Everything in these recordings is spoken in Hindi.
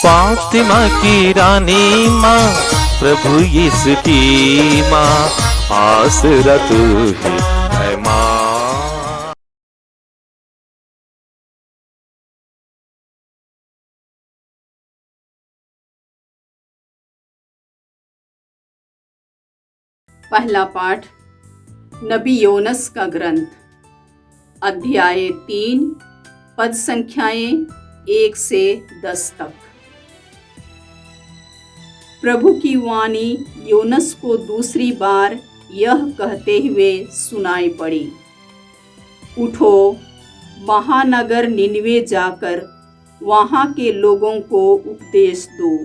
फातिमा की रानी माँ, प्रभु यीशु की माँ, आसरा तू ही है माँ। पहला पाठ नबी योनस का ग्रंथ, अध्याय 3, पद संख्याएं 1 से 10 तक। प्रभु की वाणी योनस को दूसरी बार यह कहते हुए सुनाई पड़ी, उठो, महानगर निनवे जाकर वहाँ के लोगों को उपदेश दो,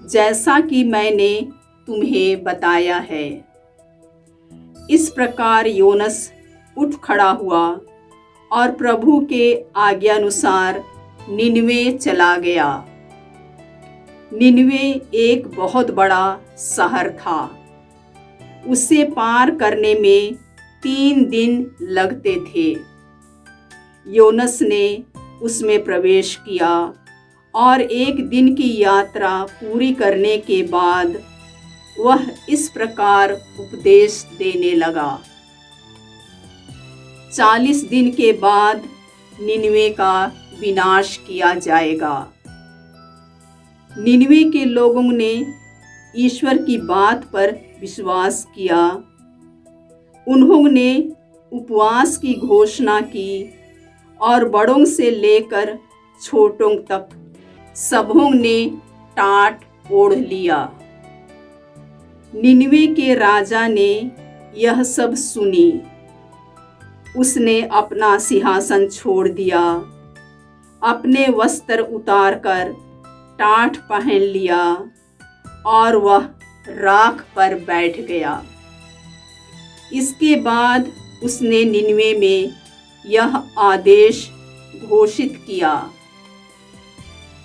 जैसा कि मैंने तुम्हें बताया है। इस प्रकार योनस उठ खड़ा हुआ और प्रभु के आज्ञानुसार निनवे चला गया। निनवे एक बहुत बड़ा शहर था। उसे पार करने में 3 दिन लगते थे। योनस ने उसमें प्रवेश किया और 1 दिन की यात्रा पूरी करने के बाद वह इस प्रकार उपदेश देने लगा। 40 दिन के बाद निनवे का विनाश किया जाएगा। निनवे के लोगों ने ईश्वर की बात पर विश्वास किया। उन्होंने उपवास की घोषणा की और बड़ों से लेकर छोटों तक सबों ने टाट ओढ़ लिया। निनवे के राजा ने यह सब सुनी। उसने अपना सिंहासन छोड़ दिया, अपने वस्त्र उतारकर टाट पहन लिया और वह राख पर बैठ गया। इसके बाद उसने निनवे में यह आदेश घोषित किया,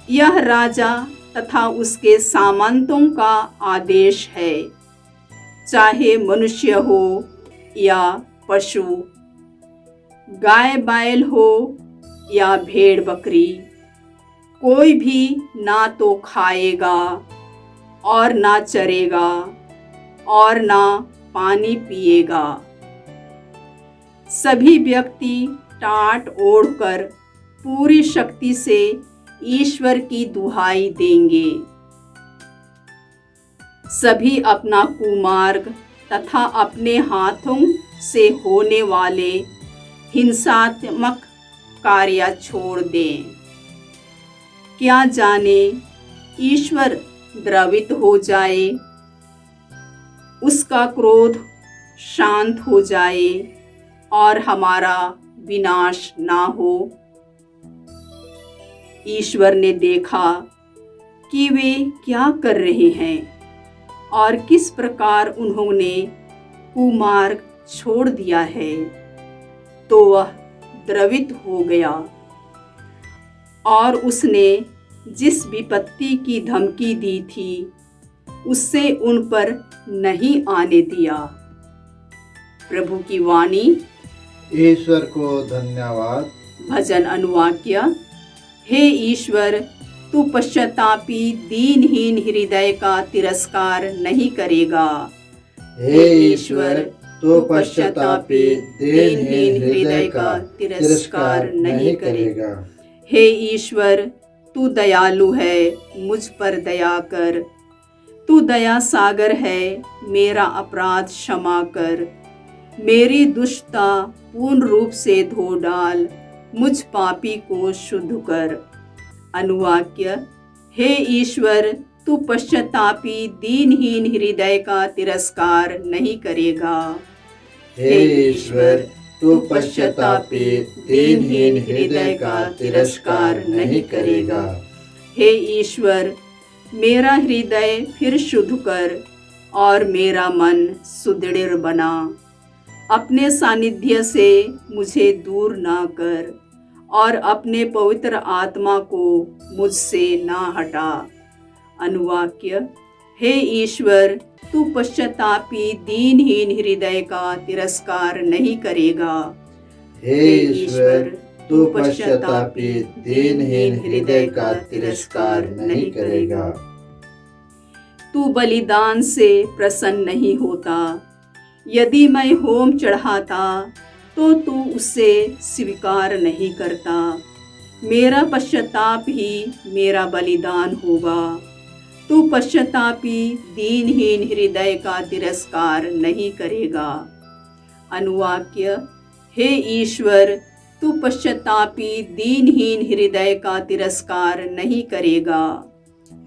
यह राजा तथा उसके सामंतों का आदेश है, चाहे मनुष्य हो या पशु, गाय बैल हो या भेड़ बकरी, कोई भी ना तो खाएगा और ना चरेगा और ना पानी पिएगा। सभी व्यक्ति टाट ओढ़कर पूरी शक्ति से ईश्वर की दुहाई देंगे। सभी अपना कुमार्ग तथा अपने हाथों से होने वाले हिंसात्मक कार्य छोड़ दें। क्या जाने ईश्वर द्रवित हो जाए, उसका क्रोध शांत हो जाए और हमारा विनाश ना हो। ईश्वर ने देखा कि वे क्या कर रहे हैं और किस प्रकार उन्होंने कुमार्ग छोड़ दिया है, तो वह द्रवित हो गया और उसने जिस विपत्ति की धमकी दी थी उससे उन पर नहीं आने दिया। प्रभु की वाणी। ईश्वर को धन्यवाद। भजन अनुवाक्य। हे ईश्वर, तू पश्चातापी दीनहीन हृदय का तिरस्कार नहीं करेगा। हे ईश्वर, तू पश्चातापी दीनहीन हृदय का तिरस्कार नहीं करेगा। हे ईश्वर, तू दयालु है, मुझ पर दया कर। तू दया सागर है, मेरा अपराध क्षमा कर। मेरी दुष्टता पूर्ण रूप से धो डाल, मुझ पापी को शुद्ध कर। अनुवाक्य। हे ईश्वर, तू पश्चातापी दीनहीन हृदय का तिरस्कार नहीं करेगा। हे ईश्वर, तू पश्चातापी दीनहीन हृदय का तिरस्कार नहीं करेगा। हे ईश्वर, मेरा हृदय फिर शुद्ध कर और मेरा मन सुदृढ़ बना। अपने सानिध्य से मुझे दूर ना कर और अपने पवित्र आत्मा को मुझसे ना हटा। अनुवाक्य। हे ईश्वर, तू पश्चातापी दीनहीन हृदय का तिरस्कार नहीं करेगा। हे ईश्वर, तू पश्चातापी दीनहीन हृदय का तिरस्कार नहीं करेगा। तू बलिदान से प्रसन्न नहीं होता। यदि मैं होम चढ़ाता तो तू उसे स्वीकार नहीं करता। मेरा पश्चाताप ही मेरा बलिदान होगा। तू पश्चातापी दीनहीन हृदय का तिरस्कार नहीं करेगा। अनुवाक्य: हे ईश्वर, तू पश्चातापी दीनहीन हृदय का तिरस्कार नहीं करेगा।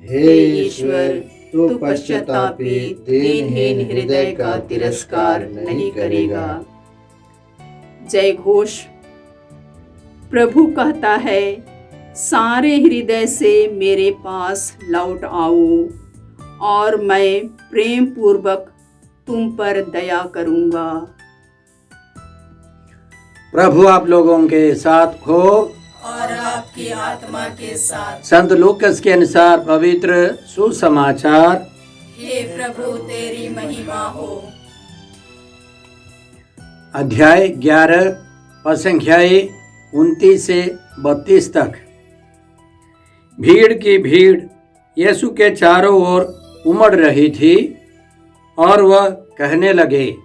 हे ईश्वर, तू पश्चातापी दीनहीन हृदय का तिरस्कार नहीं करेगा। जय घोष। प्रभु कहता है, सारे हृदय से मेरे पास लौट आओ और मैं प्रेम पूर्वक तुम पर दया करूंगा। प्रभु आप लोगों के साथ हो और आपकी आत्मा के साथ। संत लूकस के अनुसार पवित्र सुसमाचार। हे प्रभु, तेरी महिमा हो। अध्याय 11 पदसंख्याएं 29 से 32 तक। भीड़ की भीड़ यीशु के चारों ओर उमड़ रही थी और वह कहने लगे,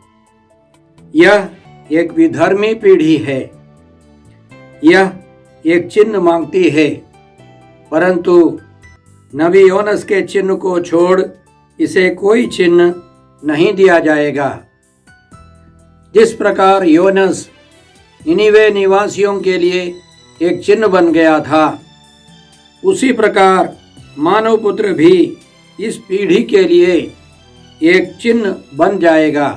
यह एक विधर्मी पीढ़ी है। यह एक चिन्ह मांगती है, परंतु नबी योनस के चिन्ह को छोड़ इसे कोई चिन्ह नहीं दिया जाएगा। जिस प्रकार योनस निनिवे निवासियों के लिए एक चिन्ह बन गया था, उसी प्रकार मानव पुत्र भी इस पीढ़ी के लिए एक चिन्ह बन जाएगा।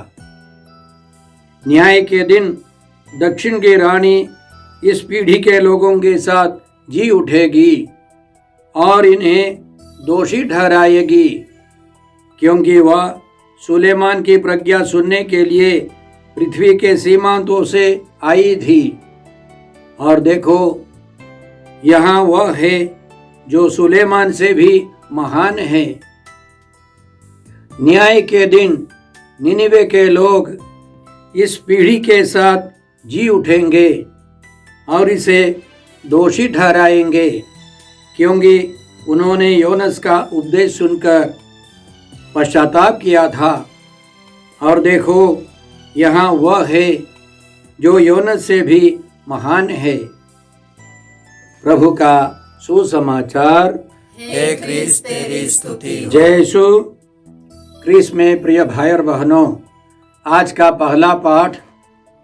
न्याय के दिन दक्षिण की रानी इस पीढ़ी के लोगों के साथ जी उठेगी और इन्हें दोषी ठहराएगी, क्योंकि वह सुलेमान की प्रज्ञा सुनने के लिए पृथ्वी के सीमांतों से आई थी। और देखो, यहाँ वह है जो सुलेमान से भी महान है। न्याय के दिन निनिवे के लोग इस पीढ़ी के साथ जी उठेंगे और इसे दोषी ठहराएंगे, क्योंकि उन्होंने योनस का उपदेश सुनकर पश्चाताप किया था। और देखो, यहाँ वह है जो योनस से भी महान है। प्रभु का सुसमाचार। हे क्रिस्त, तेरी स्तुति हो। जय यीशु क्रिस्त में प्रिय भाई और बहनों, आज का पहला पाठ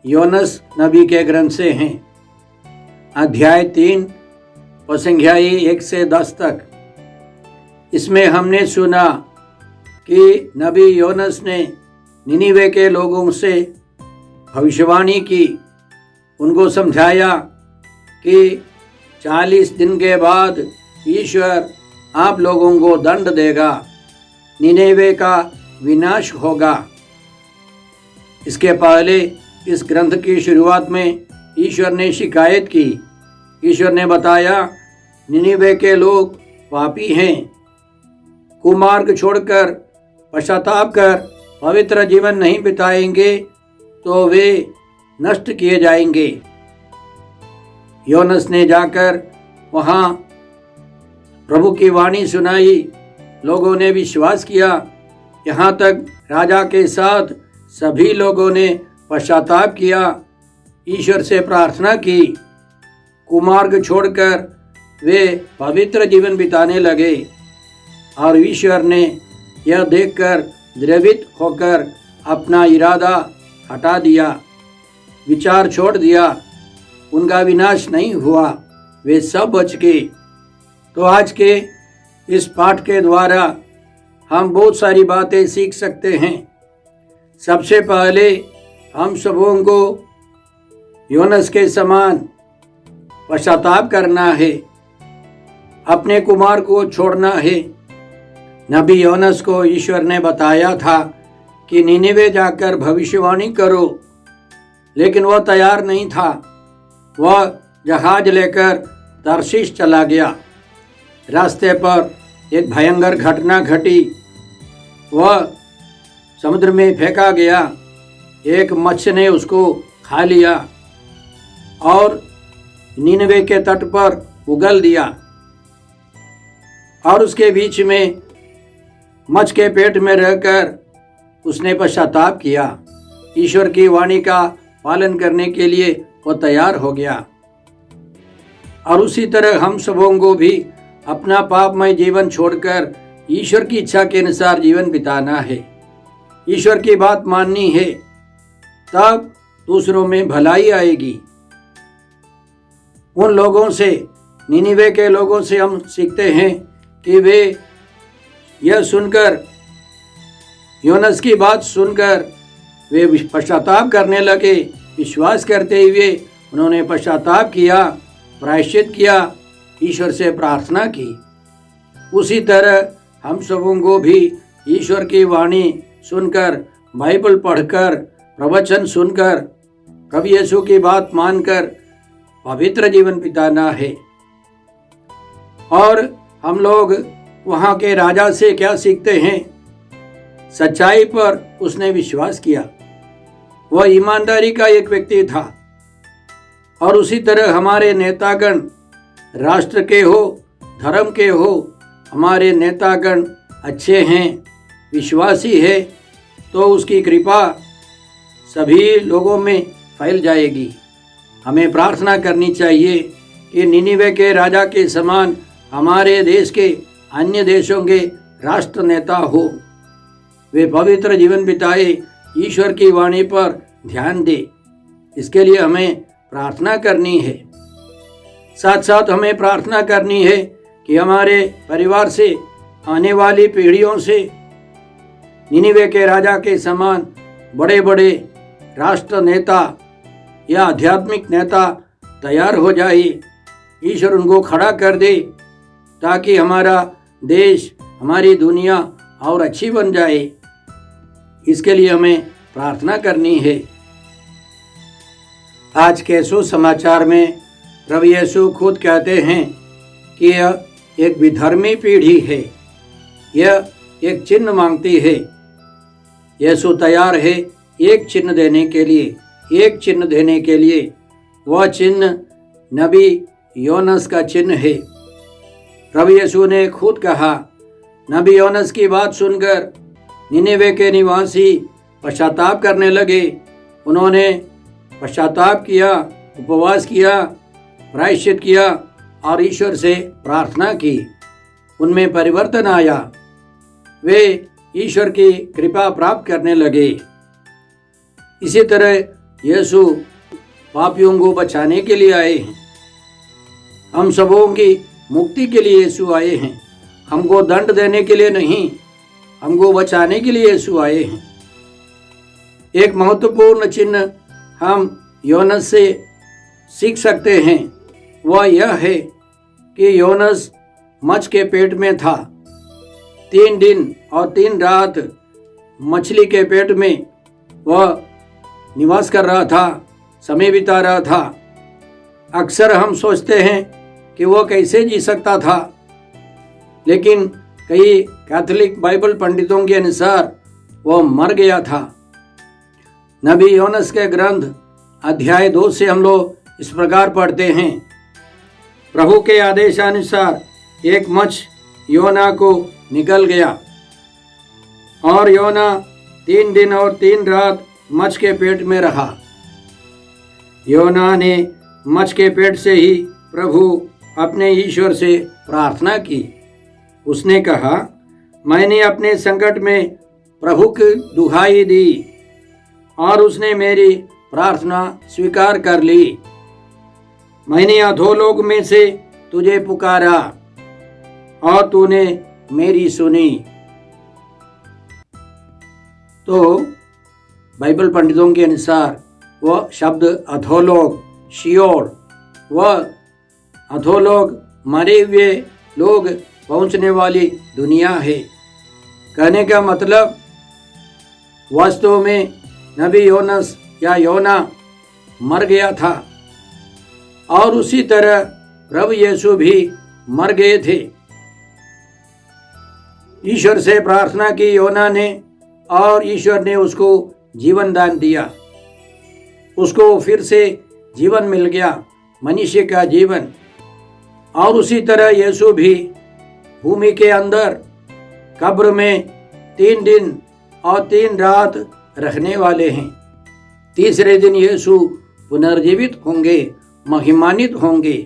योनस नबी के ग्रंथ से हैं। अध्याय 3 पदसंख्याएं 1 से 10 तक। इसमें हमने सुना कि नबी योनस ने निनिवे के लोगों से भविष्यवाणी की, उनको समझाया कि 40 दिन के बाद ईश्वर आप लोगों को दंड देगा, निनिवे का विनाश होगा। इसके पहले इस ग्रंथ की शुरुआत में ईश्वर ने शिकायत की। ईश्वर ने बताया, निनिवे के लोग पापी हैं, कुमार्ग छोड़कर पश्चाताप कर पवित्र जीवन नहीं बिताएंगे तो वे नष्ट किए जाएंगे। योनस ने जाकर वहाँ प्रभु की वाणी सुनाई, लोगों ने विश्वास किया। यहाँ तक राजा के साथ सभी लोगों ने पश्चाताप किया, ईश्वर से प्रार्थना की, कुमार्ग छोड़कर वे पवित्र जीवन बिताने लगे। और ईश्वर ने यह देखकर द्रवित होकर अपना इरादा हटा दिया, विचार छोड़ दिया। उनका विनाश नहीं हुआ, वे सब बच गए। तो आज के इस पाठ के द्वारा हम बहुत सारी बातें सीख सकते हैं। सबसे पहले हम सबों को योनस के समान पश्चाताप करना है, अपने कुमार को छोड़ना है। नबी योनस को ईश्वर ने बताया था कि निनिवे जाकर भविष्यवाणी करो, लेकिन वह तैयार नहीं था। वह जहाज लेकर तर्शीश चला गया। रास्ते पर एक भयंकर घटना घटी। वह समुद्र में फेंका गया, एक मत्स्य ने उसको खा लिया और नीनवे के तट पर उगल दिया और उसके बीच में मछ के पेट में रहकर उसने पश्चाताप किया। ईश्वर की वाणी का पालन करने के लिए वो तैयार हो गया। और उसी तरह हम सबों को भी अपना पापमय जीवन छोड़कर ईश्वर की इच्छा के अनुसार जीवन बिताना है। ईश्वर की बात माननी है, तब दूसरों में भलाई आएगी। उन लोगों से, निनिवे के लोगों से हम सीखते हैं कि वे यह सुनकर, योनस की बात सुनकर वे पश्चाताप करने लगे। विश्वास करते हुए उन्होंने पश्चाताप किया, प्रायश्चित किया, ईश्वर से प्रार्थना की। उसी तरह हम सबों को भी ईश्वर की वाणी सुनकर, बाइबल पढ़कर, प्रवचन सुनकर, प्रभु यीशु की बात मानकर पवित्र जीवन बिताना है। और हम लोग वहाँ के राजा से क्या सीखते हैं? सच्चाई पर उसने विश्वास किया। वह ईमानदारी का एक व्यक्ति था। और उसी तरह हमारे नेतागण, राष्ट्र के हो, धर्म के हो, हमारे नेतागण अच्छे हैं, विश्वासी है, तो उसकी कृपा सभी लोगों में फैल जाएगी। हमें प्रार्थना करनी चाहिए कि निनिवे के राजा के समान हमारे देश के, अन्य देशों के राष्ट्र नेता हो। वे पवित्र जीवन बिताए, ईश्वर की वाणी पर ध्यान दे। इसके लिए हमें प्रार्थना करनी है। साथ साथ हमें प्रार्थना करनी है कि हमारे परिवार से, आने वाली पीढ़ियों से निनिवे के राजा के समान बड़े बड़े राष्ट्र नेता या आध्यात्मिक नेता तैयार हो जाए। ईश्वर उनको खड़ा कर दे ताकि हमारा देश, हमारी दुनिया और अच्छी बन जाए। इसके लिए हमें प्रार्थना करनी है। आज के सुसमाचार में प्रभु यीशु खुद कहते हैं कि यह एक विधर्मी पीढ़ी है, यह एक चिन्ह मांगती है। यीशु तैयार है एक चिन्ह देने के लिए, एक चिन्ह देने के लिए। वह चिन्ह नबी योनस का चिन्ह है। प्रभु यीशु ने खुद कहा, नबी योनस की बात सुनकर निनिवे के निवासी पश्चाताप करने लगे। उन्होंने पश्चाताप किया, उपवास किया, प्रायश्चित किया और ईश्वर से प्रार्थना की। उनमें परिवर्तन आया। वे ईश्वर की कृपा प्राप्त करने लगे। इसी तरह यीशु पापियों को बचाने के लिए आए हैं। हम सबों की मुक्ति के लिए यीशु आए हैं। हमको दंड देने के लिए नहीं, हमको बचाने के लिए यीशु आए हैं। एक महत्वपूर्ण चिन्ह हम योनस से सीख सकते हैं। वह यह है कि योनस मछ के पेट में था। 3 दिन और 3 रात मछली के पेट में वह निवास कर रहा था, समय बिता रहा था। अक्सर हम सोचते हैं कि वह कैसे जी सकता था, लेकिन कई कैथोलिक बाइबल पंडितों के अनुसार वह मर गया था। नबी योनस के ग्रंथ अध्याय 2 से हम लोग इस प्रकार पढ़ते हैं, प्रभु के आदेशानुसार एक मछ योना को निकल गया और योना 3 दिन और 3 रात मछ के पेट में रहा। योना ने मछ के पेट से ही प्रभु अपने ईश्वर से प्रार्थना की। उसने कहा, मैंने अपने संकट में प्रभु की दुहाई दी और उसने मेरी प्रार्थना स्वीकार कर ली। मैंने अधोलोक में से तुझे पुकारा और तूने मेरी सुनी। तो बाइबल पंडितों के अनुसार वह शब्द अधोलोक, शियोल, वह अधोलोक मरे हुए लोग पहुंचने वाली दुनिया है। कहने का मतलब वास्तव में नबी योनस या योना मर गया था और उसी तरह प्रभु यीशु भी मर गए थे। ईश्वर से प्रार्थना की योना ने और ईश्वर ने उसको जीवन दान दिया। उसको फिर से जीवन मिल गया, मनुष्य का जीवन। और उसी तरह यीशु भी भूमि के अंदर कब्र में 3 दिन और 3 रात रहने वाले हैं। तीसरे दिन यीशु पुनर्जीवित होंगे, महिमान्वित होंगे।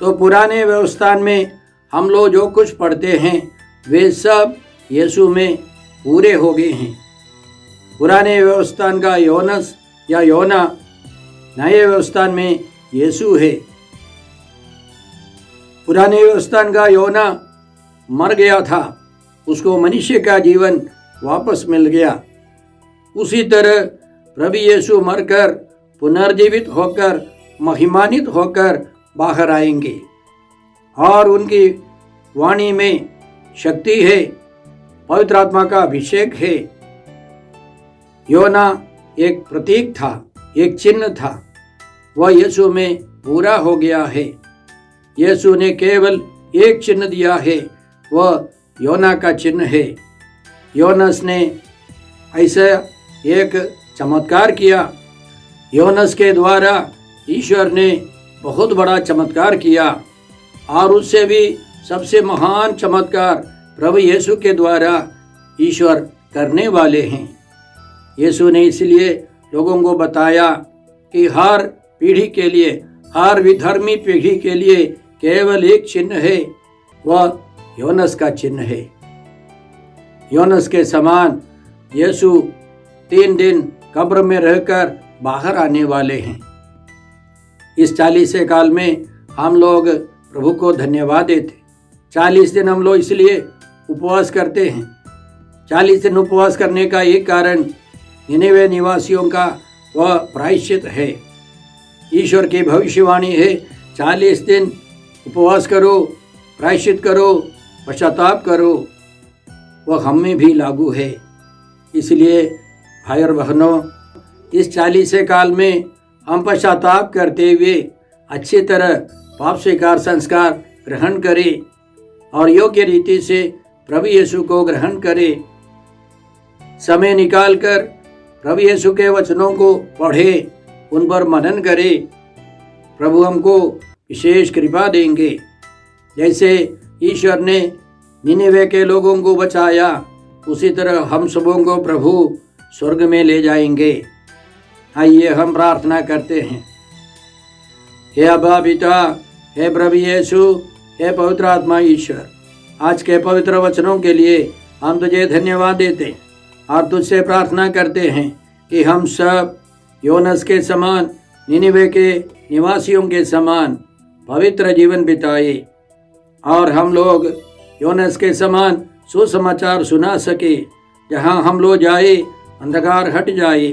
तो पुराने व्यवस्थान में हम लोग जो कुछ पढ़ते हैं वे सब यीशु में पूरे हो गए हैं। पुराने व्यवस्थान का योनस या योना, नए व्यवस्थान में यीशु है। पुराने व्यवस्थान का योना मर गया था, उसको मनुष्य का जीवन वापस मिल गया। उसी तरह प्रभु यीशु मरकर पुनर्जीवित होकर महिमान्वित होकर बाहर आएंगे और उनकी वाणी में शक्ति है, पवित्र आत्मा का अभिषेक है। योना एक प्रतीक था, एक चिन्ह था, वह यीशु में पूरा हो गया है। यीशु ने केवल एक चिन्ह दिया है, वह योना का चिन्ह है। योनस ने ऐसा एक चमत्कार किया। योनस के द्वारा ईश्वर ने बहुत बड़ा चमत्कार किया और उससे भी सबसे महान चमत्कार प्रभु यीशु के द्वारा ईश्वर करने वाले हैं। यीशु ने इसलिए लोगों को बताया कि हर पीढ़ी के लिए, हर विधर्मी पीढ़ी के लिए केवल एक चिन्ह है, वह योनस का चिन्ह है। योनस के समान यीशु 3 दिन कब्र में रहकर बाहर आने वाले हैं। इस 40 काल में हम लोग प्रभु को धन्यवाद देते। 40 दिन हम लोग इसलिए उपवास करते हैं। 40 दिन उपवास करने का एक कारण निनेवे निवासियों का वह प्रायश्चित है। ईश्वर की भविष्यवाणी है, 40 दिन उपवास करो, प्रायश्चित करो, पश्चाताप करो। वह हम में भी लागू है। इसलिए भाई और बहनों, इस 40 काल में हम पश्चाताप करते हुए अच्छी तरह पाप स्वीकार संस्कार ग्रहण करें और योग्य रीति से प्रभु यीशु को ग्रहण करें। समय निकालकर प्रभु यीशु के वचनों को पढ़े, उन पर मनन करें। प्रभु हमको विशेष कृपा देंगे। जैसे ईश्वर ने निनेवे के लोगों को बचाया, उसी तरह हम सबों को प्रभु स्वर्ग में ले जाएंगे। आइए हम प्रार्थना करते हैं। हे अब्बा पिता, हे प्रभु यीशु, हे पवित्र आत्मा ईश्वर, आज के पवित्र वचनों के लिए हम तुझे धन्यवाद देते हैं और तुझसे प्रार्थना करते हैं कि हम सब योनस के समान, निनेवे के निवासियों के समान पवित्र जीवन बिताए और हम लोग योनस के समान सुसमाचार सुना सके। जहाँ हम लोग जाए अंधकार हट जाए,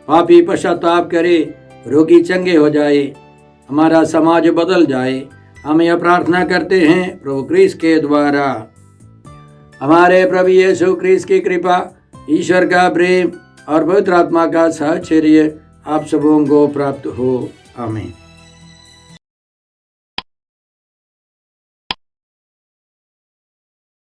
पापी पश्चाताप करे, रोगी चंगे हो जाए, हमारा समाज बदल जाए। हम यह प्रार्थना करते हैं प्रभु क्रिस्त के द्वारा। हमारे प्रभु यीशु क्रिस्त की कृपा, ईश्वर का प्रेम और पवित्र आत्मा का साहचर्य आप सबों को प्राप्त हो। आमीन।